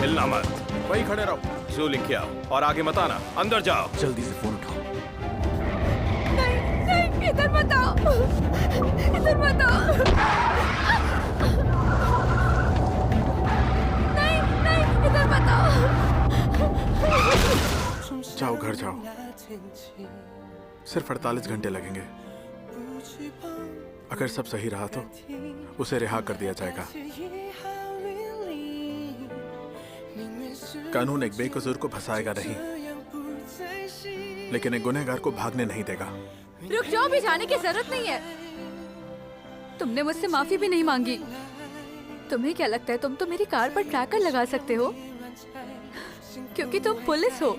हिलना मत। वहीं खड़े रहो। जो लिख के आओ और आगे मत आना। अंदर जाओ। जल्दी से फोन उठाओ। नहीं नहीं, इधर मत आओ, इधर मत आओ। नहीं नहीं, इधर मत आओ। जाओ, घर जाओ। सिर्फ 48 घंटे लगेंगे। अगर सब सही रहा तो उसे रिहा कर दिया जाएगा। कानून एक बेकसूर को फंसाएगा नहीं, लेकिन एक गुनहगार को भागने नहीं देगा। रुक जाओ, भी जाने की जरूरत नहीं है। तुमने मुझसे माफी भी नहीं मांगी। तुम्हें क्या लगता है तुम तो मेरी कार पर ट्रैकर लगा सकते हो क्योंकि तुम पुलिस हो?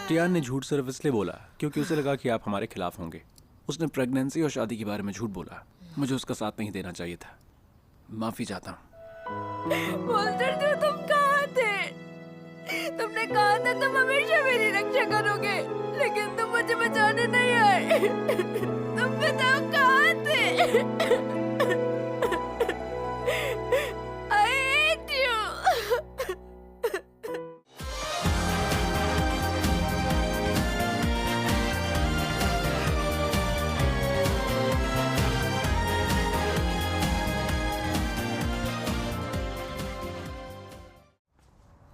टियान ने झूठ सिर्फ इसलिए बोला क्योंकि उसे लगा कि आप हमारे खिलाफ होंगे। उसने प्रेगनेंसी और शादी के बारे में झूठ बोला। मुझे उसका साथ नहीं देना चाहिए था। माफी चाहता हूँ। वॉल्टर, जो तुम कहाँ थे? तुमने कहा था तुम हमेशा मेरी रक्षा करोगे, लेकिन तुम मुझे बचाने नहीं आए। तुम बताओ कहाँ थे? I hate you.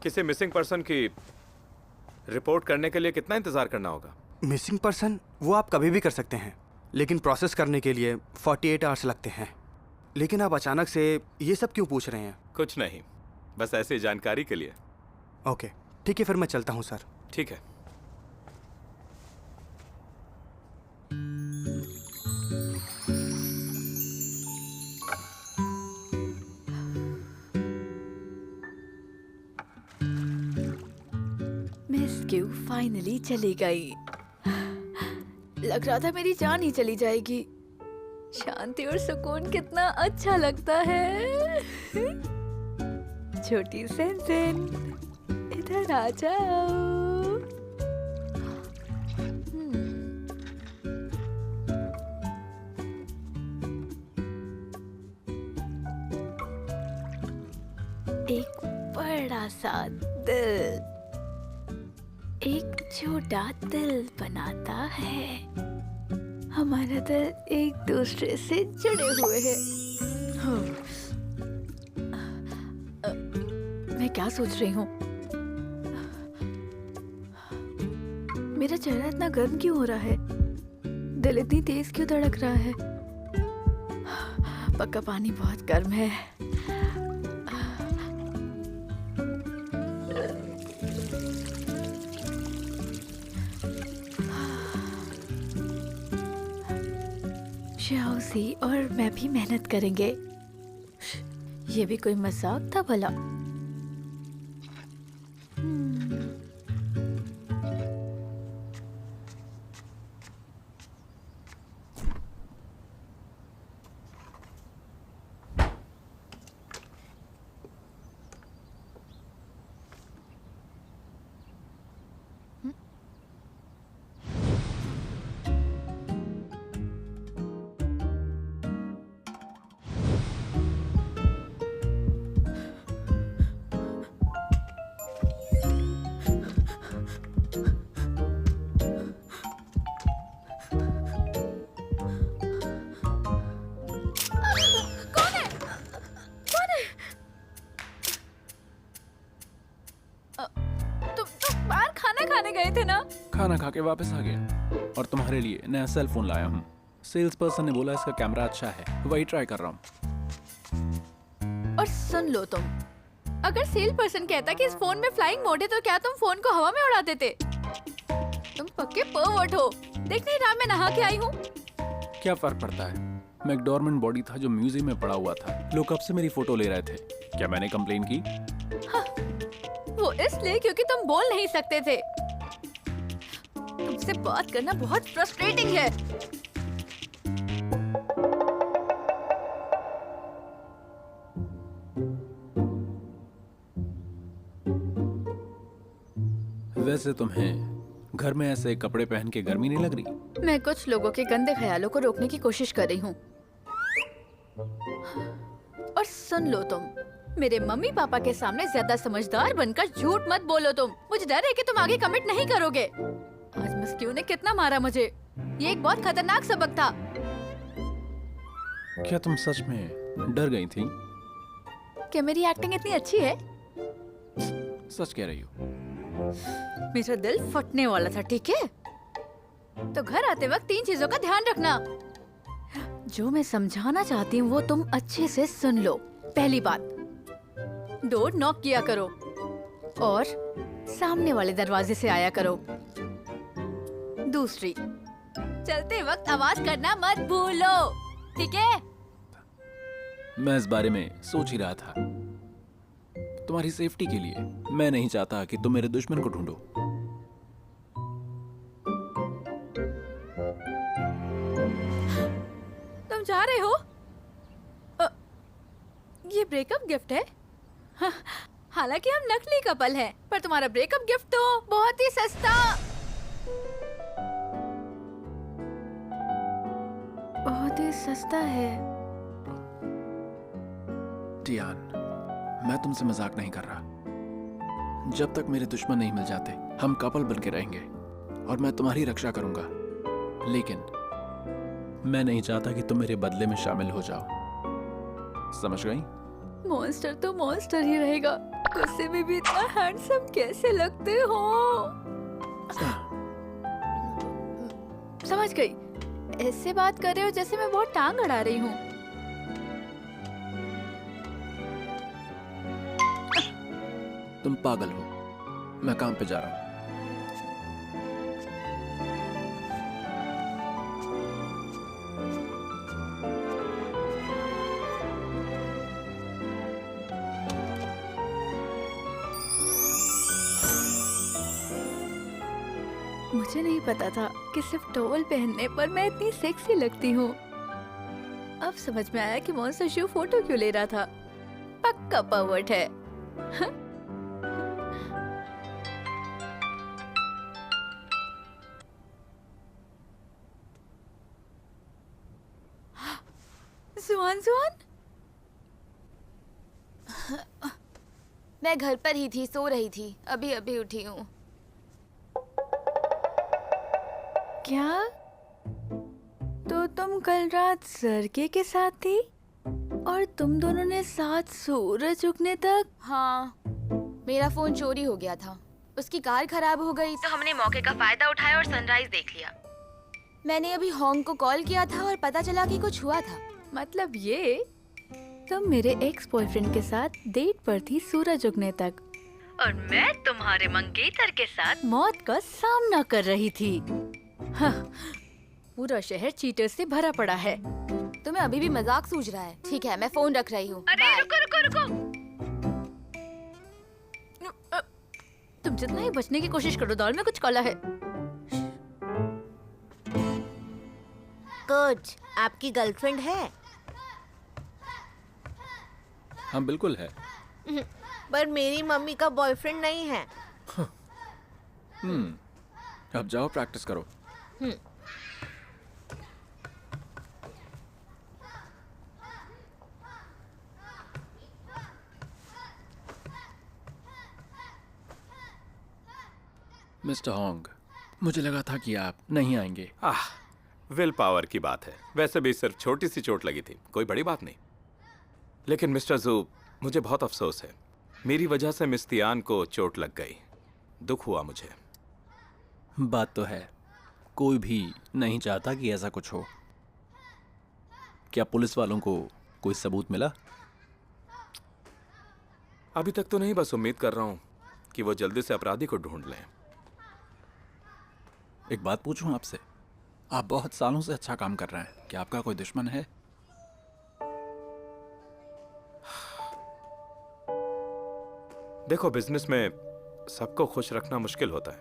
किसी मिसिंग पर्सन की रिपोर्ट करने के लिए कितना इंतजार करना होगा? मिसिंग पर्सन वो आप कभी भी कर सकते हैं, लेकिन प्रोसेस करने के लिए 48 आवर्स लगते हैं। लेकिन आप अचानक से ये सब क्यों पूछ रहे हैं? कुछ नहीं, बस ऐसी जानकारी के लिए। ओके, ठीक है, फिर मैं चलता हूँ सर। ठीक है। मिस क्यू फाइनली चली गई। लग रहा था मेरी जान ही चली जाएगी। शांति और सुकून कितना अच्छा लगता है। छोटी सेंसेन, इधर आ जाओ। एक बड़ा सा दिल एक छोटा दिल बनाता है। हमारा दिल एक दूसरे से जुड़े हुए हैं। मैं क्या सोच रही हूँ? मेरा चेहरा इतना गर्म क्यों हो रहा है? दिल इतनी तेज क्यों धड़क रहा है? पक्का पानी बहुत गर्म है। शाओसी और मैं भी मेहनत करेंगे। ये भी कोई मजाक था भला? गए थे ना? खाना खा के वापस आ गया और तुम्हारे लिए नया सेल फोन लाया हूँ। सेल्स पर्सन ने बोला इसका कैमरा अच्छा है, वही ट्राई कर रहा हूँ। और सुन लो तुम, अगर सेल पर्सन कहता कि इस फोन में फ्लाइंग मोड है तो क्या तुम फोन को हवा में उड़ा देते? तुम पक्के परवर्ट हो। देख नहीं रहा मैं नहा के आई हूँ। क्या फर्क पड़ता है? मैं एक डोरमेंट बॉडी था जो म्यूजियम में पड़ा हुआ था। लोग कब से मेरी फोटो ले रहे थे। क्या मैंने कंप्लेन की? हाँ, वो इसलिए क्योंकि तुम बोल नहीं सकते थे। तुमसे बात करना बहुत फ्रस्ट्रेटिंग है। वैसे तुम्हें घर में ऐसे कपड़े पहन के गर्मी नहीं लग रही? मैं कुछ लोगों के गंदे ख्यालों को रोकने की कोशिश कर रही हूँ। और सुन लो तुम, मेरे मम्मी पापा के सामने ज्यादा समझदार बनकर झूठ मत बोलो तुम। मुझे डर है कि तुम आगे कमिट नहीं करोगे। आज मिस क्यू ने कितना मारा मुझे। ये एक बहुत खतरनाक सबक था। क्या तुम सच में डर गई थी? क्या मेरी एक्टिंग इतनी अच्छी है? सच कह रही हो? मेरा दिल फटने वाला था, ठीक है? तो घर आते वक्त 3 चीजों का ध्यान रखना। जो मैं समझाना चाहती हूँ वो तुम अच्छे से सुन लो। पहली बात, डोर नॉक किया करो और सामने वाले दरवाजे से आया करो। दूसरी, चलते वक्त आवाज करना मत भूलो, ठीक है? मैं इस बारे में सोच ही रहा था। तुम्हारी सेफ्टी के लिए मैं नहीं चाहता कि तुम मेरे दुश्मन को ढूंढो। तुम जा रहे हो? ये ब्रेकअप गिफ्ट है। हालांकि हम नकली कपल हैं, पर तुम्हारा ब्रेकअप गिफ्ट तो बहुत ही सस्ता, बहुत ही सस्ता है। टियान, मैं तुमसे मजाक नहीं कर रहा। जब तक मेरे दुश्मन नहीं मिल जाते हम कपल बन के रहेंगे और मैं तुम्हारी रक्षा करूंगा। लेकिन मैं नहीं चाहता कि तुम मेरे बदले में शामिल हो जाओ। समझ गई? मॉन्स्टर तो मॉन्स्टर ही रहेगा। गुस्से में भी इतना हैंडसम कैसे लगते हो? समझ गई। ऐसे बात कर रहे हो जैसे मैं बहुत टांग अड़ा रही हूँ। तुम पागल हो। मैं काम पे जा रहा हूँ। मुझे नहीं पता था कि सिर्फ टॉवल पहनने पर मैं इतनी सेक्सी लगती हूँ। अब समझ में आया कि मॉन्स्टर शिव फोटो क्यों ले रहा था। पक्का पर्वर्ट है। जुआन जुआन, मैं घर पर ही थी, सो रही थी, अभी अभी उठी हूँ। क्या? तो तुम कल रात सरके के साथ थी और तुम दोनों ने साथ सूरज उगने तक? हाँ, मेरा फोन चोरी हो गया था। उसकी कार खराब हो गई तो हमने मौके का फायदा उठाया और सनराइज देख लिया। मैंने अभी होंग को कॉल किया था और पता चला कि कुछ हुआ था। मतलब ये, तुम मेरे एक्स बॉयफ्रेंड के साथ डेट पर थी सूरज उगने तक और मैं तुम्हारे मंगेतर के साथ मौत का सामना कर रही थी। हाँ, पूरा शहर चीटर से भरा पड़ा है। तुम्हें अभी भी मजाक सूझ रहा है? ठीक है, मैं फोन रख रही हूँ। अरे रुको रुको रुको। तुम जितना ही बचने की कोशिश करो, दाल में कुछ काला है। कोच, आपकी गर्लफ्रेंड है? हाँ बिल्कुल है। पर मेरी मम्मी का बॉयफ्रेंड नहीं है। अब जाओ प्रैक्टिस करो। मिस्टर होंग, मुझे लगा था कि आप नहीं आएंगे। विल पावर की बात है। वैसे भी सिर्फ छोटी सी चोट लगी थी, कोई बड़ी बात नहीं। लेकिन मिस्टर जू, मुझे बहुत अफसोस है। मेरी वजह से मिस तियान को चोट लग गई। दुख हुआ मुझे। बात तो है, कोई भी नहीं चाहता कि ऐसा कुछ हो। क्या पुलिस वालों को कोई सबूत मिला? अभी तक तो नहीं, बस उम्मीद कर रहा हूं कि वो जल्दी से अपराधी को ढूंढ लें। एक बात पूछूं आपसे? आप बहुत सालों से अच्छा काम कर रहे हैं, क्या आपका कोई दुश्मन है? देखो, बिजनेस में सबको खुश रखना मुश्किल होता है।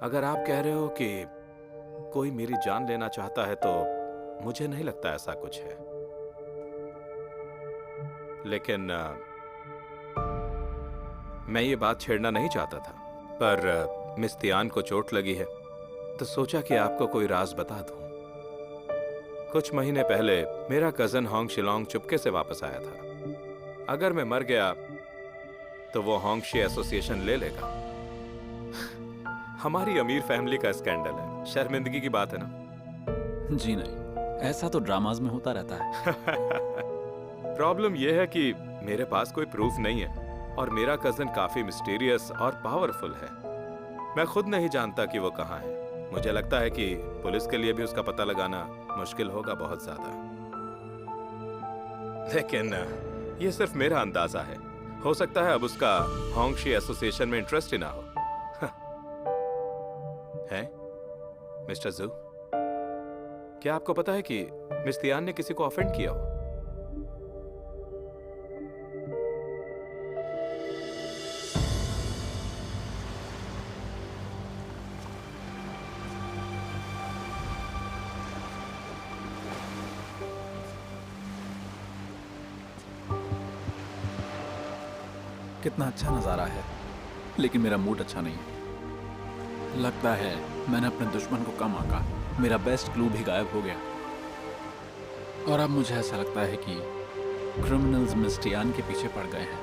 अगर आप कह रहे हो कि कोई मेरी जान लेना चाहता है तो मुझे नहीं लगता ऐसा कुछ है। लेकिन मैं ये बात छेड़ना नहीं चाहता था, पर मिस तियान को चोट लगी है तो सोचा कि आपको कोई राज बता दूं। कुछ महीने पहले मेरा कजन होंग शिलोंग चुपके से वापस आया था। अगर मैं मर गया तो वो होंगशी एसोसिएशन ले लेगा। हमारी अमीर फैमिली का स्कैंडल है, शर्मिंदगी की बात है ना। जी नहीं, ऐसा तो ड्रामाज में होता रहता है। प्रॉब्लम यह है कि मेरे पास कोई प्रूफ नहीं है और मेरा कजन काफी मिस्टीरियस और पावरफुल है। मैं खुद नहीं जानता कि वो कहाँ है। मुझे लगता है कि पुलिस के लिए भी उसका पता लगाना मुश्किल होगा बहुत ज्यादा। लेकिन ये सिर्फ मेरा अंदाजा है। हो सकता है अब उसका होंगशी एसोसिएशन में इंटरेस्ट ही ना हो। है मिस्टर जू, क्या आपको पता है कि मिस तियान ने किसी को ऑफेंड किया हो? कितना अच्छा नज़ारा है, लेकिन मेरा मूड अच्छा नहीं है। लगता है मैंने अपने दुश्मन को कम आंका। मेरा बेस्ट क्लू भी गायब हो गया और अब मुझे ऐसा लगता है कि क्रिमिनल्स मिस टियान के पीछे पड़ गए हैं।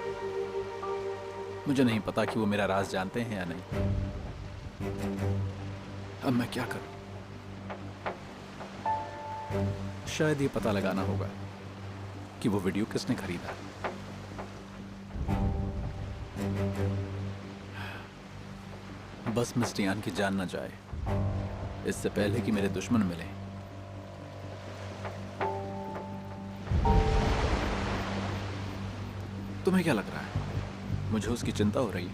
मुझे नहीं पता कि वो मेरा राज जानते हैं या नहीं। अब मैं क्या करूं? शायद ये पता लगाना होगा कि वो वीडियो किसने खरीदा। बस मिस टियान की जान न जाए इससे पहले कि मेरे दुश्मन मिले। तुम्हें क्या लग रहा है? मुझे उसकी चिंता हो रही है।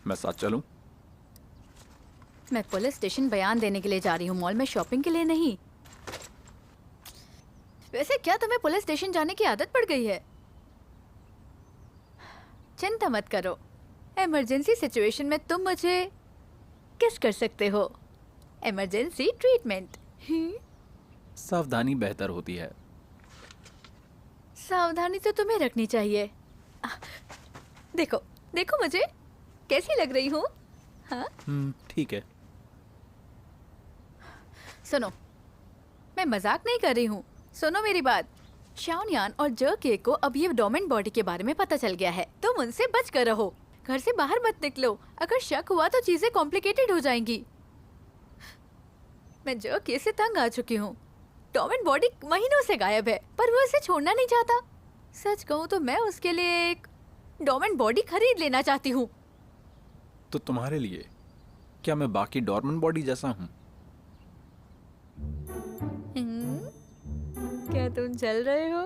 मैं साथ चलूं? मैं पुलिस स्टेशन बयान देने के लिए जा रही हूँ, मॉल में शॉपिंग के लिए नहीं। वैसे क्या तुम्हें पुलिस स्टेशन जाने की आदत पड़ गई है? चिंता मत करो, इमरजेंसी सिचुएशन में तुम मुझे किस कर सकते हो। Emergency treatment. सावधानी बेहतर होती है। सावधानी तो तुम्हें रखनी चाहिए। देखो देखो मुझे कैसी लग रही हूँ? हाँ? ठीक है। सुनो, मैं मजाक नहीं कर रही हूँ, सुनो मेरी बात। शाओनियान और जर्के को अब ये डोमेन बॉडी के बारे में पता चल गया है। तुम उनसे बच कर रहो, घर से बाहर मत निकलो। अगर शक हुआ तो चीजें कॉम्प्लिकेटेड हो जाएंगी। मैं जर्के से तंग आ चुकी हूँ। डोमेन बॉडी महीनों से गायब है, पर वो इसे छोड़ना नहीं चाहता। सच कहूँ तो मैं उसके लिए एक डोमेन बॉडी खरीद लेना चाहती हूँ। तो तुम्हारे लिए क्या मैं बाकी डॉर्मन बॉडी जैसा हूँ? क्या तुम चल रहे हो?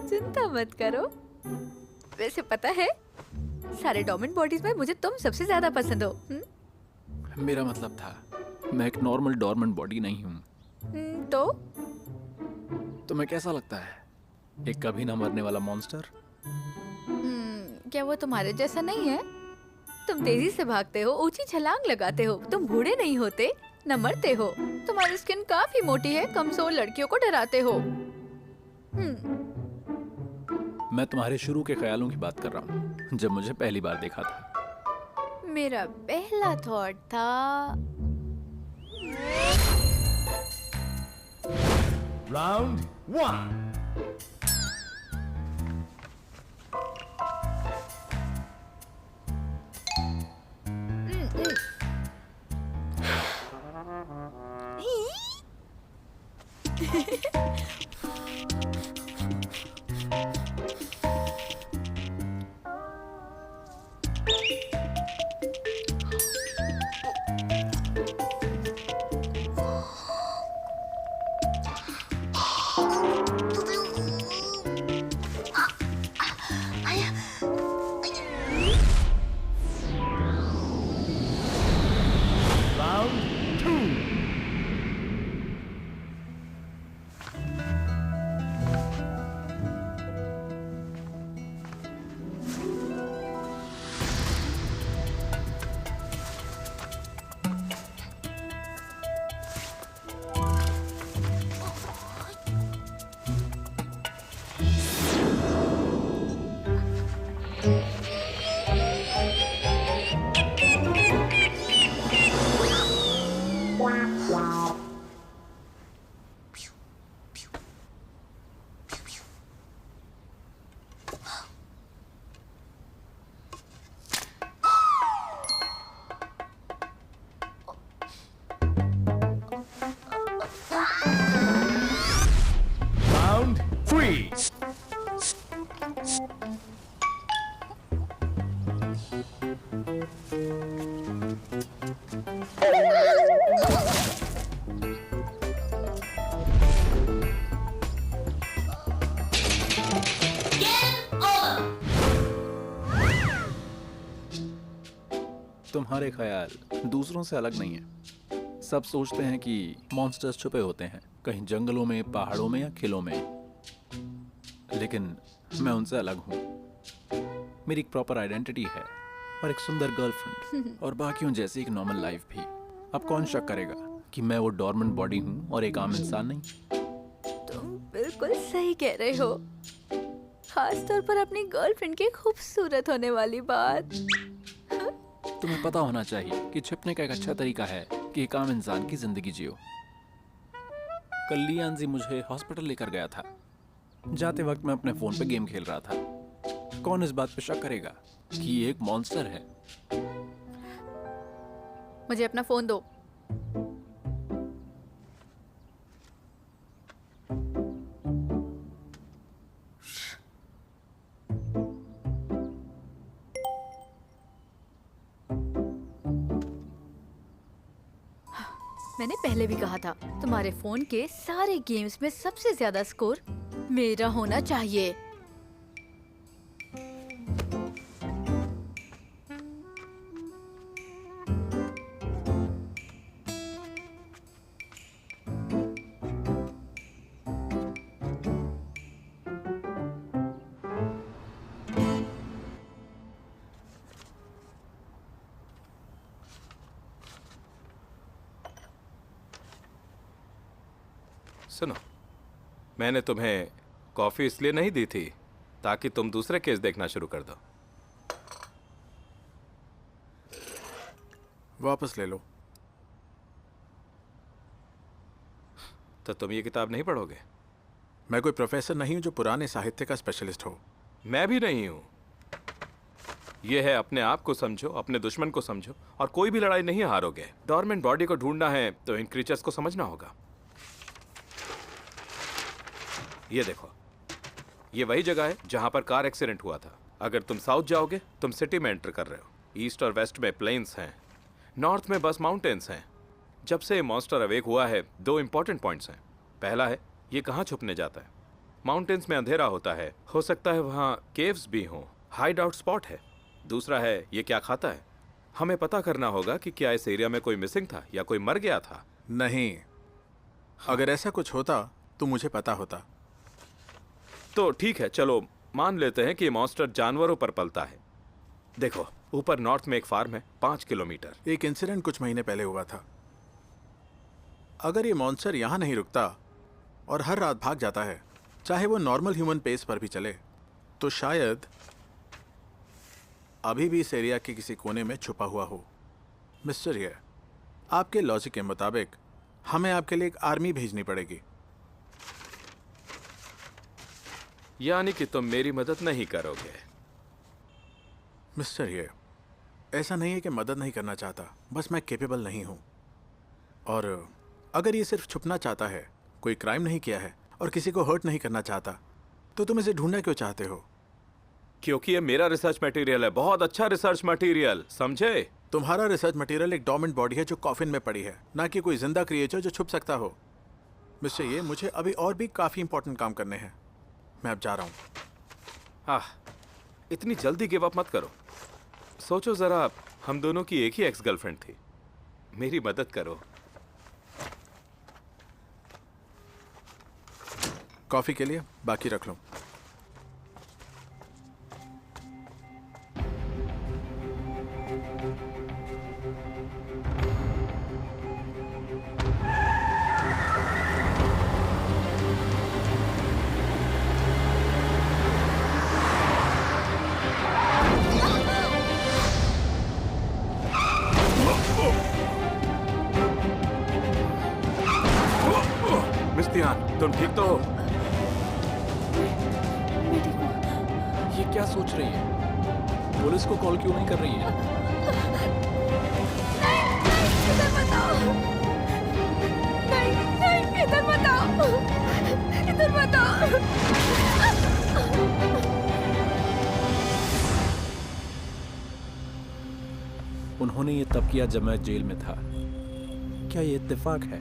चिंता मत करो। वैसे पता है, सारे डोमेन बॉडीज में मुझे तुम सबसे ज्यादा पसंद हो। मेरा मतलब था मैं एक नॉर्मल डॉर्मन बॉडी नहीं हूँ। तो तुम्हें कैसा लगता है? एक कभी ना मरने वाला मॉन्स्टर? क्या वो तुम्हारे जैसा नहीं है? तुम तेजी से भागते हो, ऊंची छलांग लगाते हो, तुम बूढ़े नहीं होते, न मरते हो। तुम्हारी स्किन काफी मोटी है, कमजोर लड़कियों को डराते हो। मैं तुम्हारे शुरू के ख्यालों की बात कर रहा हूँ, जब मुझे पहली बार देखा था। मेरा पहला थॉट था Round 1. Round 2. 3. तुम्हारे ख्याल दूसरों से अलग नहीं है। सब सोचते हैं कि मॉन्स्टर्स छुपे होते हैं कहीं जंगलों में, पहाड़ों में या किलों में, लेकिन मैं उनसे अलग हूँ। मेरी एक प्रॉपर आइडेंटिटी है और एक सुंदर गर्लफ्रेंड और बाकियों जैसी एक नॉर्मल लाइफ भी। अब कौन शक करेगा कि मैं वो डॉर्मेंट बॉडी हूँ और एक आम इंसान नहीं? तुम बिल्कुल सही कह रहे हो, खास तौर पर अपनी गर्लफ्रेंड की खूबसूरत होने वाली बात। तुम्हें पता होना चाहिए कि छिपने का एक अच्छा तरीका है कि एक आम इंसान की जिंदगी जियो। कल लियांजी मुझे हॉस्पिटल लेकर गया था। जाते वक्त मैं अपने फोन पे गेम खेल रहा था। कौन इस बात पे शक करेगा कि ये एक मॉन्स्टर है? मुझे अपना फोन दो। मैंने पहले भी कहा था, तुम्हारे फोन के सारे गेम्स में सबसे ज्यादा स्कोर मेरा होना चाहिए। सुनो, मैंने तुम्हें कॉफी इसलिए नहीं दी थी ताकि तुम दूसरे केस देखना शुरू कर दो। वापस ले लो। तो तुम ये किताब नहीं पढ़ोगे? मैं कोई प्रोफेसर नहीं हूं जो पुराने साहित्य का स्पेशलिस्ट हो। मैं भी नहीं हूं। यह है अपने आप को समझो, अपने दुश्मन को समझो और कोई भी लड़ाई नहीं हारोगे। डॉर्मेंट बॉडी को ढूंढना है तो इन क्रीचर्स को समझना होगा। ये देखो, ये वही जगह है जहां पर कार एक्सीडेंट हुआ था। अगर तुम साउथ जाओगे, तुम सिटी में एंटर कर रहे हो। ईस्ट और वेस्ट में प्लेन्स हैं, नॉर्थ में बस माउंटेन्स हैं। जब से ये मॉन्स्टर अवेक हुआ है, दो इंपॉर्टेंट पॉइंट्स हैं। पहला है, ये कहाँ छुपने जाता है। माउंटेन्स में अंधेरा होता है, हो सकता है वहाँ केव्स भी हों, हाइड आउट स्पॉट है। दूसरा है, ये क्या खाता है। हमें पता करना होगा कि क्या इस एरिया में कोई मिसिंग था या कोई मर गया था। नहीं, अगर ऐसा कुछ होता तो मुझे पता होता। तो ठीक है, चलो मान लेते हैं कि ये मॉन्स्टर जानवरों पर पलता है। देखो, ऊपर नॉर्थ में एक फार्म है, 5 किलोमीटर। एक इंसिडेंट कुछ महीने पहले हुआ था। अगर ये मॉन्स्टर यहाँ नहीं रुकता और हर रात भाग जाता है, चाहे वो नॉर्मल ह्यूमन पेस पर भी चले, तो शायद अभी भी इस एरिया के किसी कोने में छुपा हुआ हो। मिस्टर ये, आपके लॉजिक के मुताबिक हमें आपके लिए एक आर्मी भेजनी पड़ेगी। यानी कि तुम मेरी मदद नहीं करोगे। मिस्टर ये, ऐसा नहीं है कि मदद नहीं करना चाहता, बस मैं केपेबल नहीं हूँ। और अगर ये सिर्फ छुपना चाहता है, कोई क्राइम नहीं किया है और किसी को हर्ट नहीं करना चाहता, तो तुम इसे ढूंढना क्यों चाहते हो? क्योंकि ये मेरा रिसर्च मटेरियल है, बहुत अच्छा रिसर्च मटेरियल, समझे? तुम्हारा रिसर्च मटेरियल एक डॉर्मेंट बॉडी है जो कॉफिन में पड़ी है, ना कि कोई जिंदा क्रिएचर जो छुप सकता हो। मिस्टर ये, मुझे अभी और भी काफ़ी इंपॉर्टेंट काम करने हैं। मैं अब जा रहा हूँ। इतनी जल्दी गिव अप मत करो। सोचो जरा, हम दोनों की एक ही एक्स गर्लफ्रेंड थी। मेरी मदद करो। कॉफ़ी के लिए बाकी रख लो। तुम ठीक तो हो? ये क्या सोच रही है? पुलिस को कॉल क्यों नहीं कर रही है? इधर बताओ, नहीं, इधर बताओ, इधर बताओ। उन्होंने ये तब किया जब मैं जेल में था। क्या ये इत्तेफाक है?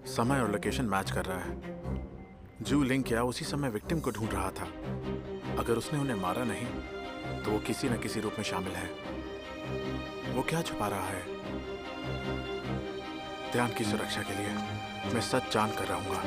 समय और लोकेशन मैच कर रहा है। जू लिंग क्या उसी समय विक्टिम को ढूंढ रहा था। अगर उसने उन्हें मारा नहीं तो वो किसी न किसी रूप में शामिल है। वो क्या छुपा रहा है? ध्यान की सुरक्षा के लिए मैं सच जान कर रहूंगा।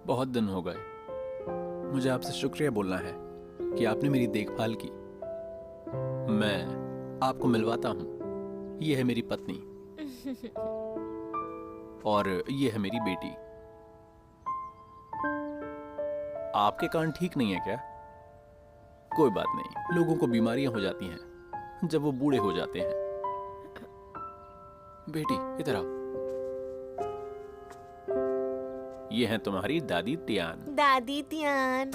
बहुत दिन हो गए। मुझे आपसे शुक्रिया बोलना है कि आपने मेरी देखभाल की। मैं आपको मिलवाता हूं। ये है मेरी पत्नी और ये है मेरी बेटी। आपके कान ठीक नहीं है क्या? कोई बात नहीं, लोगों को बीमारियां हो जाती हैं जब वो बूढ़े हो जाते हैं। बेटी इधर आओ। ये है तुम्हारी दादी टियान। दादी तियान।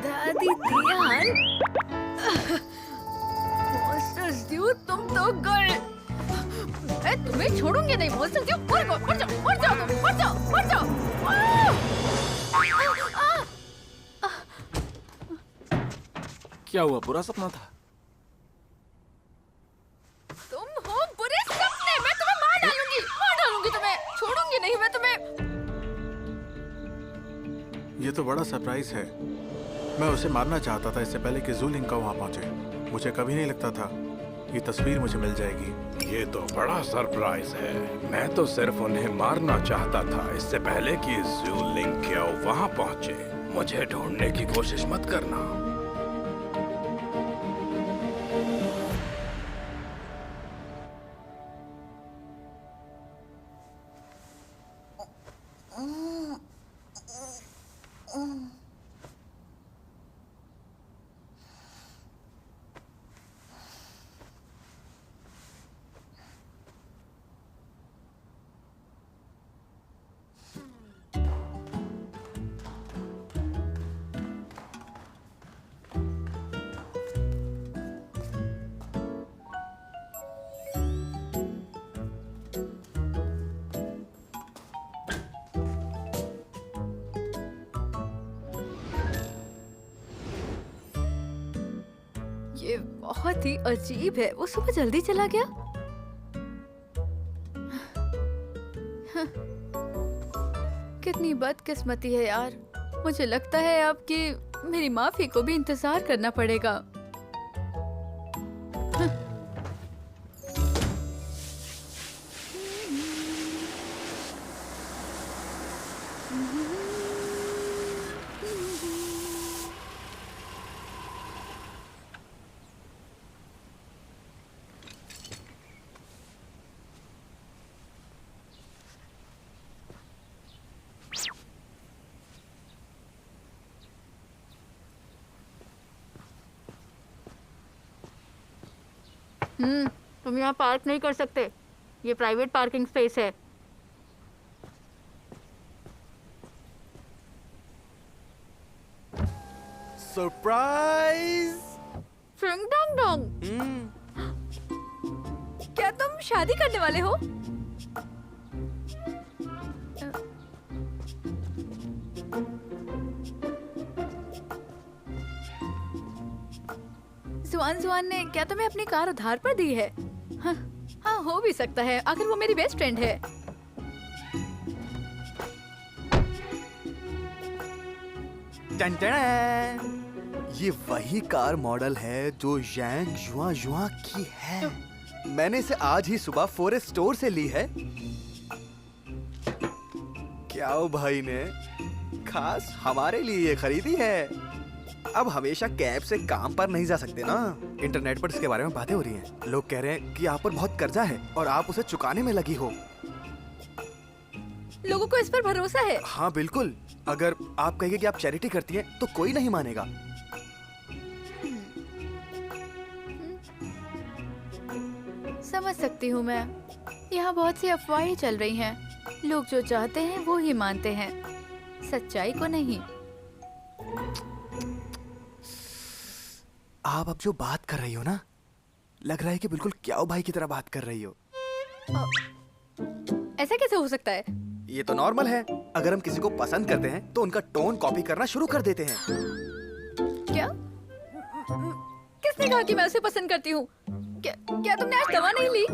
दादी तियान, मॉन्स्टर्स ड्यूड, तुम तो गए। मैं तुम्हें छोड़ूंगी नहीं, बोल सकती हूँ। मर जाओ, मर जाओ, मर जाओ, मर जाओ, मर जाओ। क्या हुआ? बुरा सपना था? तुम हो बुरे सपने। मैं तुम्हें मार डालूंगी तुम्हें, छोड़ूंगी नहीं मैं तुम्हें। ये तो बड़ा सरप्राइज है। मैं उसे मारना चाहता था इससे पहले कि जू लिंग का वहां पहुंचे। मुझे कभी नहीं लगता था ये तस्वीर मुझे मिल जाएगी। ये तो बड़ा सरप्राइज है। मैं तो सिर्फ उन्हें मारना चाहता था इससे पहले कि जू लिंग क्या वहां पहुंचे। मुझे ढूंढने की कोशिश मत करना। ये बहुत ही अजीब है। वो सुबह जल्दी चला गया। कितनी बदकिस्मती है यार। मुझे लगता है अब कि मेरी माफी को भी इंतजार करना पड़ेगा। तुम यहाँ पार्क नहीं कर सकते। ये प्राइवेट पार्किंग स्पेस है। सरप्राइज! फ्रंग डोंग डोंग, क्या तुम शादी करने वाले हो? जुआन ने क्या तुम्हें अपनी कार उधार पर दी है? हाँ, हाँ हो भी सकता है, आखिर वो मेरी बेस्ट फ्रेंड है। टन टन। ये वही कार मॉडल है जो यांग जुआ जुआ की है। मैंने इसे आज ही सुबह फॉरेस्ट स्टोर से ली है। क्या भाई ने खास हमारे लिए ये खरीदी है। अब हमेशा कैब से काम पर नहीं जा सकते ना। इंटरनेट पर इसके बारे में बातें हो रही हैं। लोग कह रहे हैं कि आप पर बहुत कर्जा है और आप उसे चुकाने में लगी हो। लोगों को इस पर भरोसा है। हाँ बिल्कुल, अगर आप कहिए कि आप चैरिटी करती हैं तो कोई नहीं मानेगा। समझ सकती हूँ मैं। यहाँ बहुत सी अफवाहें चल रही हैं। लोग जो चाहते हैं वो ही मानते हैं, सच्चाई को नहीं। आप अब जो बात कर रही हो ना, लग रहा है कि बिल्कुल क्याओ भाई की तरह बात कर रही हो। ऐसा कैसे हो सकता है? ये तो नॉर्मल है। अगर हम किसी को पसंद करते हैं तो उनका टोन कॉपी करना शुरू कर देते हैं। क्या? किसने कहा कि मैं उसे पसंद करती हूँ? क्या तुमने आज दवा नहीं ली?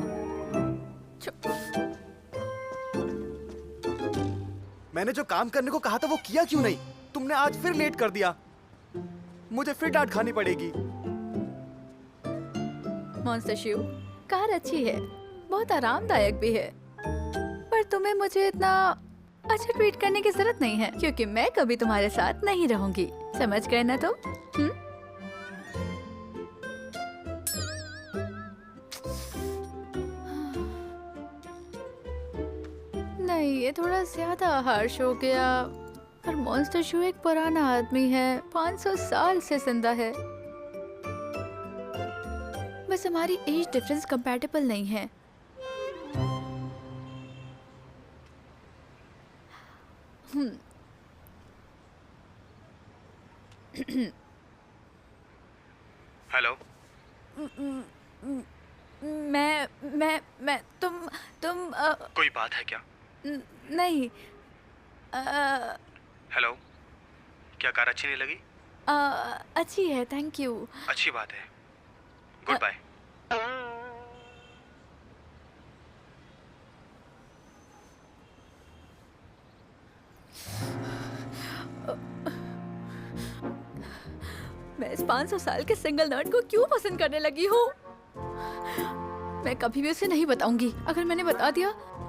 मैंने जो काम करने को कहा था वो किया क्यों नहीं? तुमने आज फिर लेट कर दिया। मुझे फिर डांट खानी पड़ेगी। मॉन्स्टर शिव, कार अच्छी है, बहुत आरामदायक भी है, पर तुम्हें मुझे इतना अच्छा ट्रीट करने की जरूरत नहीं है, क्योंकि मैं कभी तुम्हारे साथ नहीं रहूंगी। समझ गए ना तुम? नहीं, ये थोड़ा ज्यादा हार्श हो गया। पर मॉन्स्टर शू एक पुराना आदमी है, 500 साल से जिंदा है। बस हमारी एज डिफरेंस कंपैटिबल नहीं है। हेलो। मैं तुम कोई बात है क्या? नहीं। हेलो, क्या कार अच्छी नहीं लगी? अच्छी है, थैंक यू। अच्छी बात है, गुड बाय। मैं इस 500 साल के सिंगल नर्ड को क्यों पसंद करने लगी हूँ? मैं कभी भी उसे नहीं बताऊंगी। अगर मैंने बता दिया,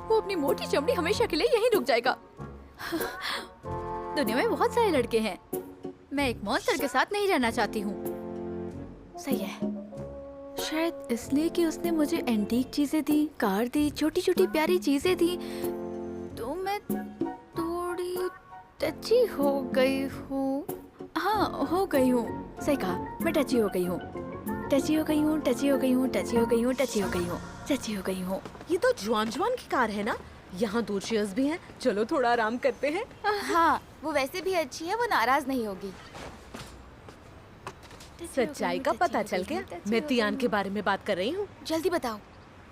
वो अपनी मोटी चमड़ी हमेशा के लिए यहीं रुक जाएगा। दुनिया में बहुत सारे लड़के हैं, मैं एक मॉन्स्टर के साथ नहीं रहना चाहती हूँ। सही है, शायद इसलिए कि उसने मुझे एंटीक चीजें दी, कार दी, छोटी छोटी प्यारी चीजें दी, तो मैं थोड़ी टची हो गई हूँ। हाँ, हो गई हूँ, सही कहा, मैं टची हो गई हूँ। टची हो गई हूँ, टची हो गई हूँ, टची हो गई हूँ, टची हो गई हूँ, टची हो गई हूँ। ये तो जुआन जुआन की कार है ना? यहाँ 2 चेयर्स भी हैं। चलो थोड़ा आराम करते हैं। हाँ, वो वैसे भी अच्छी है, वो नाराज नहीं होगी। सच्चाई का पता चल गया। मैं तियान के बारे में बात कर रही हूँ। जल्दी बताओ।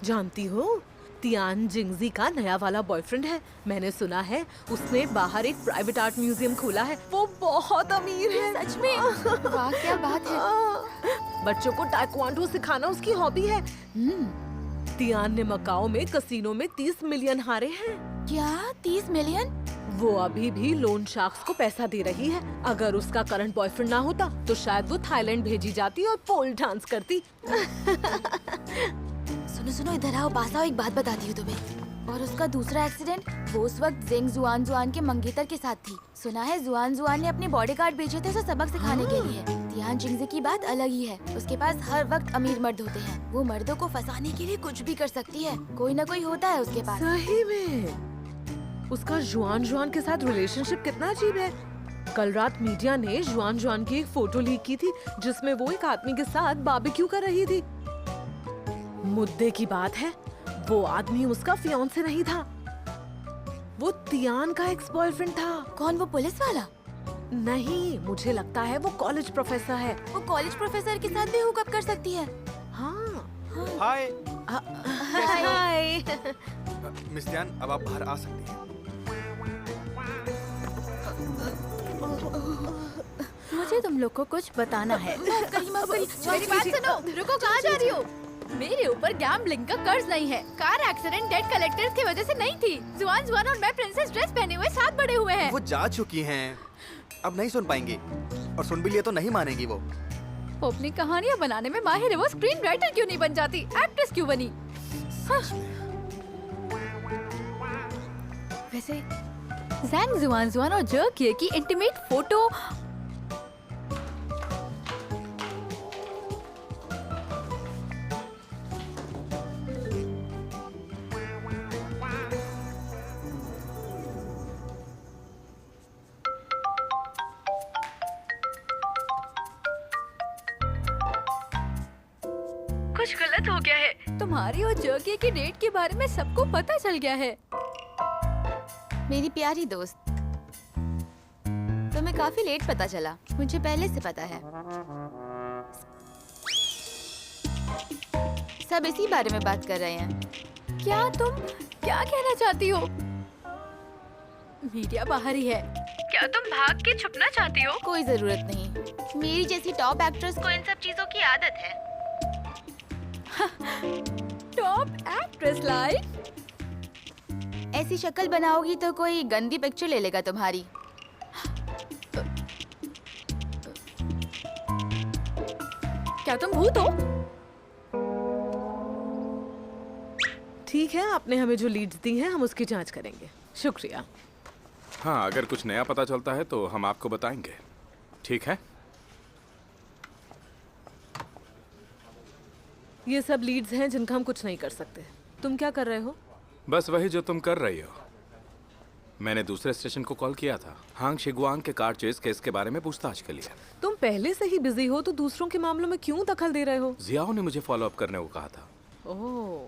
जानती हो, तियान जिंगजी का नया वाला बॉयफ्रेंड है। मैंने सुना है उसने बाहर एक प्राइवेट आर्ट म्यूजियम खोला है। वो बहुत अमीर है। सच में? वाह, क्या बात है। बच्चों को ताइक्वांडो सिखाना उसकी हॉबी है। तियान ने मकाओ में कसीनो में 30 मिलियन हारे हैं। क्या 30 मिलियन? वो अभी भी लोन शार्क्स को पैसा दे रही है। अगर उसका करंट बॉयफ्रेंड ना होता तो शायद वो थाईलैंड भेजी जाती और पोल डांस करती। सुनो सुनो, इधर आओ, पास आओ, एक बात बताती हूँ तुम्हें। और उसका दूसरा एक्सीडेंट, वो उस वक्त जेंग जुआन जुआन के मंगेतर के साथ थी। सुना है जुआन जुआन ने अपने बॉडीगार्ड भेजे थे उसे सबक सिखाने के लिए। तियान जिंगजी की बात अलग ही है। उसके पास हर वक्त अमीर मर्द होते हैं। वो मर्दों को फंसाने के लिए कुछ भी कर सकती है। कोई ना कोई होता है उसके पास। सही में उसका जुआन जुआन के साथ रिलेशनशिप कितना अजीब है। कल रात मीडिया ने जुआन जुआन की एक फोटो लीक की थी जिसमें वो एक आदमी के साथ बारबेक्यू कर रही थी। मुद्दे की बात है, वो आदमी उसका फियांसे नहीं था, वो तियान का एक्स बॉयफ्रेंड था। कौन, वो पुलिस वाला? नहीं, मुझे लगता है वो कॉलेज प्रोफेसर है। वो कॉलेज प्रोफेसर के साथ भी हुकअप कर सकती है। हाँ। हाय। हाय। मिस तियान, अब आप बाहर आ सकती हैं। मुझे तुम लोग को कुछ बताना है। मेरी बात सुनो, रुको, कहाँ जा रही हो? मेरे ऊपर गैम्बलिंग का कर्ज नहीं है। कार एक्सीडेंट डेट कलेक्टर्स की वजह से नहीं थी। जुआन और मैं प्रिंसेस ड्रेस पहने हुए साथ बड़े हुए हैं। वो जा चुकी हैं, अब नहीं सुन पाएंगी, और सुन भी लिया तो नहीं मानेंगी वो। अपनी कहानियाँ बनाने में माहिर है, वो स्क्रीन राइटर क्यों नहीं बन जाती? एक्ट्रेस क्यों बनी? हाँ। वैसे ज़ैंग जुआन और जर्किए की इंटीमेट फोटो कुछ गलत हो गया है। तुम्हारी और जर्किए की डेट के बारे में सबको पता चल गया है। मेरी प्यारी दोस्त, तुम्हें काफी लेट पता चला, मुझे पहले से पता है। सब इसी बारे में बात कर रहे हैं। तुम क्या कहना चाहती हो? मीडिया बाहर ही है। क्या तुम भाग के छुपना चाहती हो? कोई जरूरत नहीं, मेरी जैसी टॉप एक्ट्रेस को इन सब चीजों की आदत है। Top actress like? ऐसी शक्ल बनाओगी तो कोई गंदी पिक्चर ले लेगा तुम्हारी। क्या तुम भूत हो? ठीक है, आपने हमें जो लीड्स दी हैं हम उसकी जांच करेंगे। शुक्रिया। हाँ, अगर कुछ नया पता चलता है तो हम आपको बताएंगे। ठीक है? ये सब लीड्स हैं जिनका हम कुछ नहीं कर सकते। तुम क्या कर रहे हो? बस वही जो तुम कर रही हो। मैंने दूसरे स्टेशन को कॉल किया था, हांग शिगुआंग के कार चेस केस के बारे में पूछताछ के लिए। तुम पहले से ही बिजी हो तो दूसरों के मामलों में क्यों दखल दे रहे हो? जियाओ ने मुझे फॉलो अप करने को कहा था। ओह,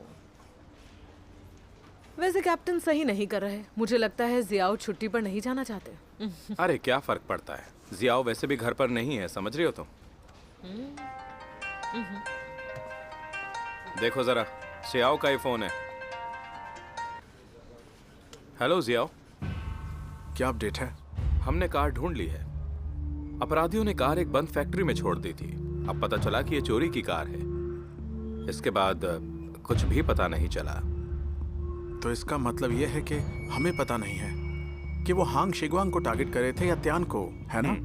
वैसे कैप्टन सही नहीं कर रहे। मुझे लगता है जियाओ छुट्टी पर नहीं जाना चाहते। अरे क्या फर्क पड़ता है, जियाओ वैसे भी घर पर नहीं है, समझ रही हो तुम? देखो जरा, जियाओ का ही फोन है। हेलो जियाओ, क्या अपडेट है? हमने कार ढूंढ ली है। अपराधियों ने कार एक बंद फैक्ट्री में छोड़ दी थी। अब पता चला कि ये चोरी की कार है। इसके बाद कुछ भी पता नहीं चला। तो इसका मतलब यह है कि हमें पता नहीं है कि वो हांग शिगुआंग को टारगेट करे थे या त्यान को, है ना?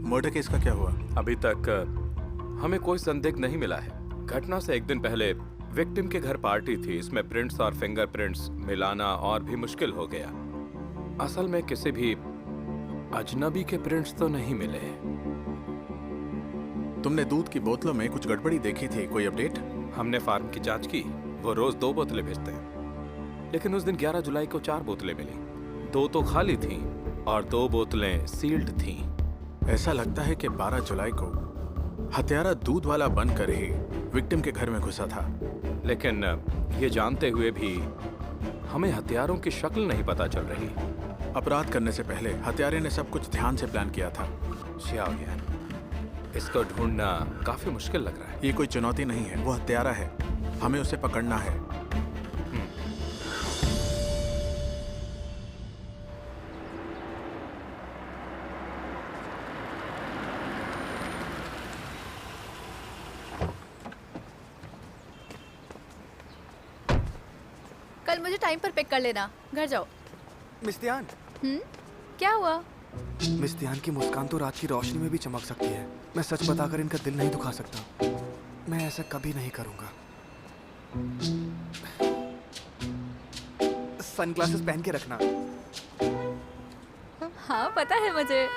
मर्डर केस का क्या हुआ? अभी तक हमें कोई संदिग्ध नहीं मिला है। घटना से एक दिन पहले विक्टिम के घर पार्टी थी। इसमें प्रिंट्स और फिंगरप्रिंट्स मिलाना और भी मुश्किल हो गया। असल में किसी भी अजनबी के प्रिंट्स तो नहीं मिले। तुमने दूध की बोतलों में कुछ गड़बड़ी देखी थी, कोई अपडेट? हमने फार्म की जांच की, वो रोज 2 बोतलें भेजते हैं, लेकिन उस दिन 11 जुलाई को 4 बोतलें मिली। 2 तो खाली थीं और 2 बोतलें सील्ड थीं। ऐसा लगता है कि 12 जुलाई को हत्यारा दूध वाला बनकर ही विक्टिम के घर में घुसा था। लेकिन ये जानते हुए भी हमें हथियारों की शक्ल नहीं पता चल रही। अपराध करने से पहले हत्यारे ने सब कुछ ध्यान से प्लान किया था। शियाओ, इसको ढूंढना काफी मुश्किल लग रहा है। ये कोई चुनौती नहीं है, वो हत्यारा है, हमें उसे पकड़ना है। कल मुझे टाइम पर पिक कर लेना। घर जाओ। मिस्तियान, क्या हुआ? मिस्तियान की मुस्कान तो रात की रोशनी में भी चमक सकती है। मैं सच बताकर इनका दिल नहीं दुखा सकता। मैं ऐसा कभी नहीं करूंगा। सनग्लासेस पहन के रखना। हाँ, पता है मुझे।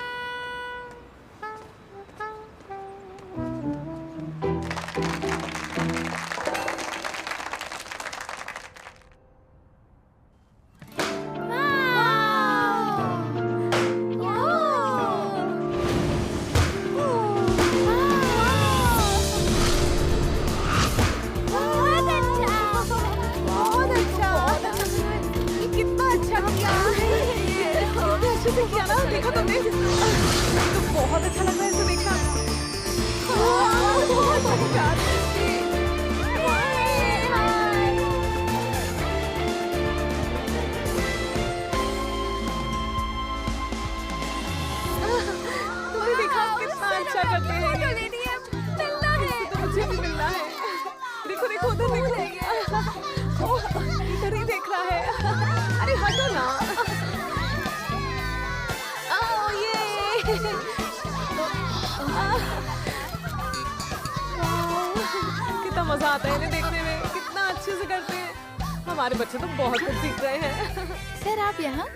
देखा तुमने? तो बहुत अच्छा लग रहा है इसे देखना। कितना मजा आता है इन्हें देखने में, कितना अच्छे से करते हैं। हमारे बच्चे तो बहुत कुछ सीख रहे हैं। सर आप यहाँ?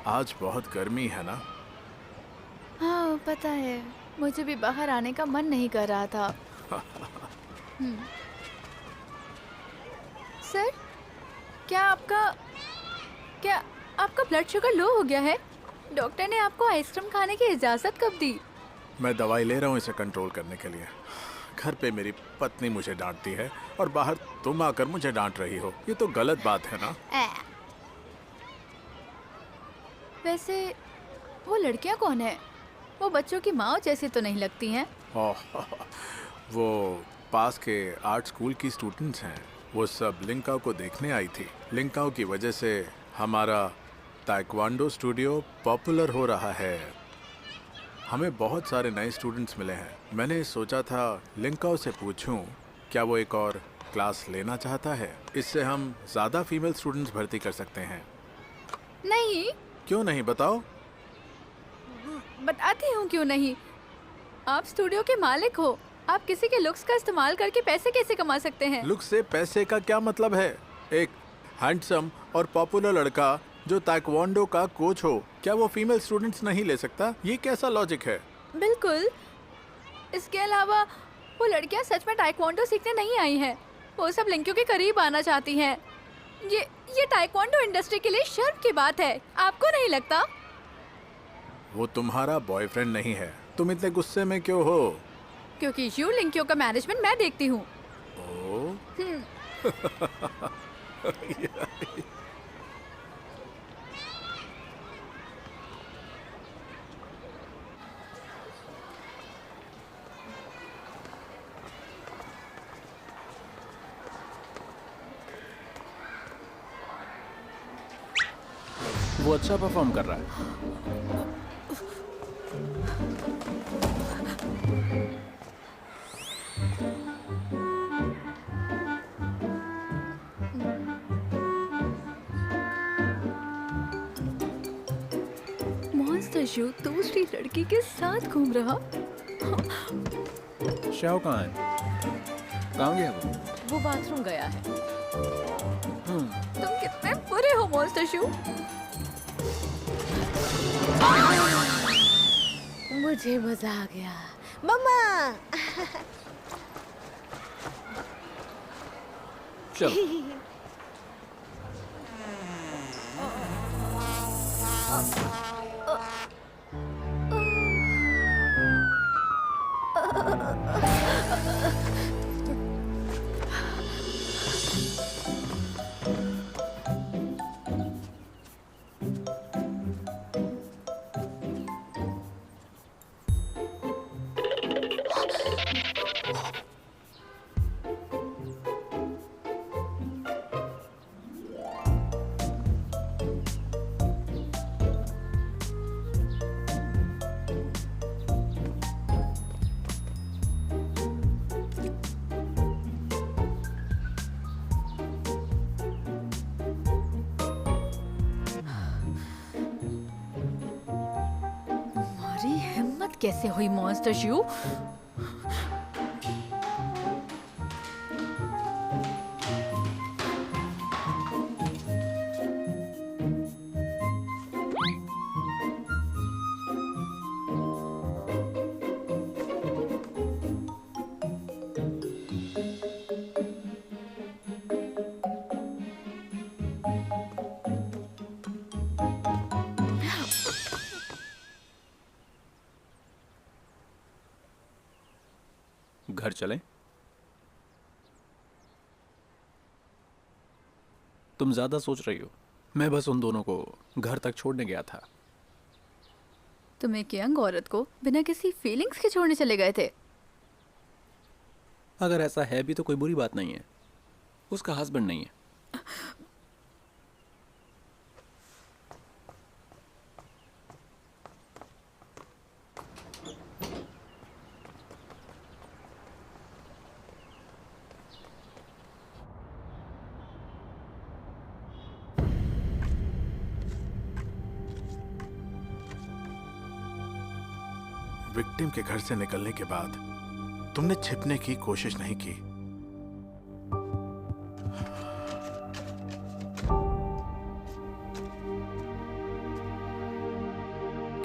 आज बहुत गर्मी है ना? हाँ पता है, मुझे भी बाहर आने का मन नहीं कर रहा था। सर क्या आपका ब्लड शुगर लो हो गया है? डॉक्टर ने आपको आइसक्रीम खाने की इजाजत कब दी? मैं दवाई ले रहा हूँ इसे कंट्रोल करने के लिए। घर पे मेरी पत्नी मुझे डांटती है और बाहर तुम आकर मुझे डांट रही हो। ये तो गलत बात है ना? वैसे वो लड़कियां कौन है? वो बच्चों की माँ जैसी तो नहीं लगती हैं। ओह, वो पास के आर्ट स्कूल की स्टूडेंट्स हैं। वो सब लिंकाओ को देखने आई थी। लिंकाओ की वजह से हमारा ताइक्वांडो स्टूडियो पॉपुलर हो रहा है। हमें बहुत सारे नए स्टूडेंट्स मिले हैं। मैंने सोचा था लिंकाओ से पूछूं क्या वो एक और क्लास लेना चाहता है। इससे हम ज़्यादा फीमेल स्टूडेंट्स भर्ती कर सकते हैं। नहीं। क्यों नहीं, बताओ। बताती हूँ क्यों नहीं। आप स्टूडियो के मालिक हो। आप किसी के लुक्स का इस्तेमाल करके पैसे कैसे कमा सकते हैं? लुक से पैसे का क्या मतलब है? एक हैंडसम और पॉपुलर लड़का जो ताइक्वांडो का कोच हो, क्या वो फीमेल स्टूडेंट्स नहीं ले सकता? ये कैसा लॉजिक है? बिल्कुल। इसके अलावा वो लड़कियां सच में ताइक्वांडो सीखने नहीं आई हैं। वो सब लड़कियों के करीब आना चाहती हैं। ये ताइक्वांडो इंडस्ट्री के लिए शर्म की बात है। आपको नहीं लगता? वो तुम्हारा बॉयफ्रेंड नहीं है। तुम इतने गुस्से में क्यों हो? क्योंकि यू लड़कियों का मैनेजमेंट मैं देखती हूँ। वो अच्छा परफॉर्म कर रहा है। मॉन्स्टर शू दूसरी लड़की के साथ घूम रहा। शाओ कहाँ है? कहाँ गया वो? वो बाथरूम गया है। तुम कितने बुरे हो मॉन्स्टर शू। मुझे मजा आ गया। मम्मा चलो। तुम्हारी हिम्मत कैसे हुई मॉन्स्टर शू? घर चलें? तुम ज्यादा सोच रही हो। मैं बस उन दोनों को घर तक छोड़ने गया था। तुम एक यंग औरत को बिना किसी फीलिंग्स के छोड़ने चले गए थे। अगर ऐसा है भी तो कोई बुरी बात नहीं है। उसका हस्बैंड नहीं है। विक्टिम के घर से निकलने के बाद तुमने छिपने की कोशिश नहीं की।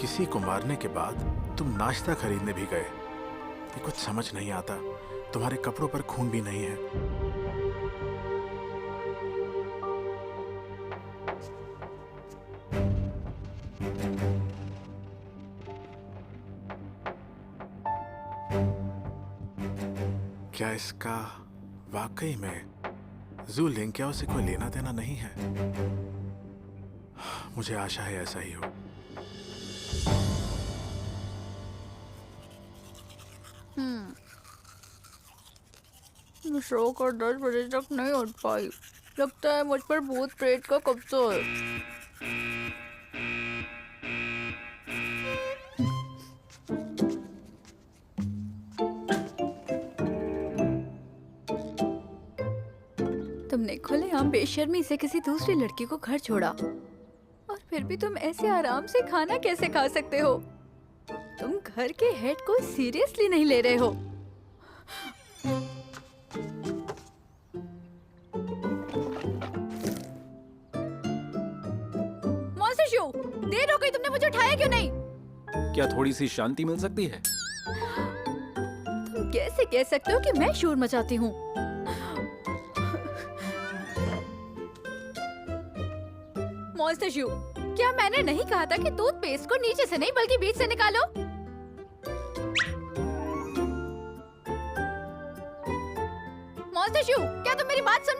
किसी को मारने के बाद तुम नाश्ता खरीदने भी गए। ये कुछ समझ नहीं आता। तुम्हारे कपड़ों पर खून भी नहीं है। क्या इसका वाकई में जू लिंकियाओ से कोई लेना देना नहीं है? मुझे आशा है ऐसा ही हो। शो कर 10 बजे तक नहीं उठ पाई। लगता है मुझ पर भूत प्रेत का कब्जा है। तुमने खुलेआम बेशर्मी से किसी दूसरी लड़की को घर छोड़ा और फिर भी तुम ऐसे आराम से खाना कैसे खा सकते हो? तुम घर के हेड को सीरियसली नहीं ले रहे हो। मॉन्स्टर शू, देर हो गई, तुमने मुझे उठाया क्यों नहीं? क्या थोड़ी सी शांति मिल सकती है? तुम कैसे कह सकते हो कि मैं शोर मचाती हूँ? मॉन्स्टर शू, क्या मैंने नहीं कहा था कि टूथपेस्ट को नीचे से नहीं बल्कि बीच से निकालो? मॉन्स्टर शू, क्या तुम मेरी बात सुन